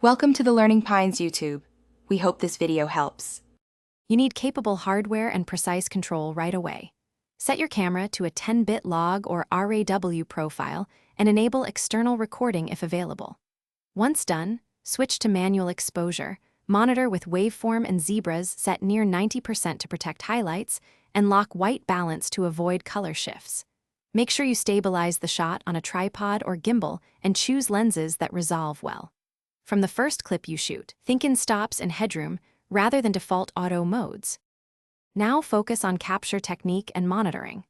Welcome to the Learning Pines YouTube. We hope this video helps. You need capable hardware and precise control right away. Set your camera to a 10-bit log or RAW profile and enable external recording if available. Once done, switch to manual exposure, monitor with waveform and zebras set near 90% to protect highlights, and lock white balance to avoid color shifts. Make sure you stabilize the shot on a tripod or gimbal and choose lenses that resolve well. From the first clip you shoot, think in stops and headroom rather than default auto modes. Now focus on capture technique and monitoring.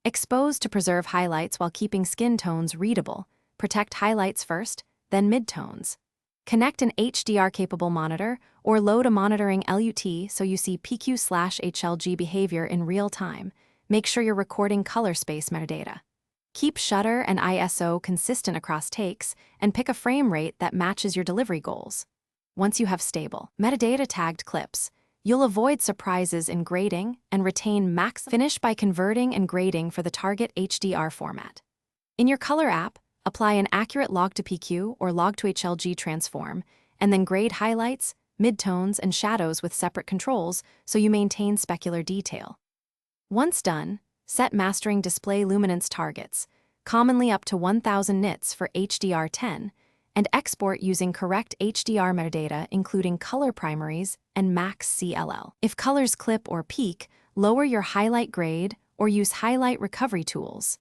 Expose to preserve highlights while keeping skin tones readable. Protect highlights first, then midtones. Connect an HDR-capable monitor or load a monitoring LUT so you see PQ/HLG behavior in real time. Make sure you're recording color space metadata. Keep shutter and ISO consistent across takes and pick a frame rate that matches your delivery goals. Once you have stable, metadata-tagged clips, you'll avoid surprises in grading and retain max finish by converting and grading for the target HDR format. In your color app, apply an accurate log-to-PQ or log-to-HLG transform, and then grade highlights, midtones, and shadows with separate controls so you maintain specular detail. Once done, set mastering display luminance targets, commonly up to 1000 nits for HDR10, and export using correct HDR metadata including color primaries and max CLL. If colors clip or peak, lower your highlight grade or use highlight recovery tools.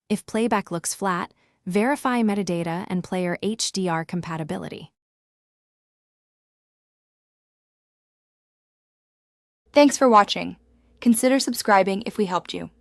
If playback looks flat, verify metadata and player HDR compatibility. Thanks for watching. Consider subscribing if we helped you.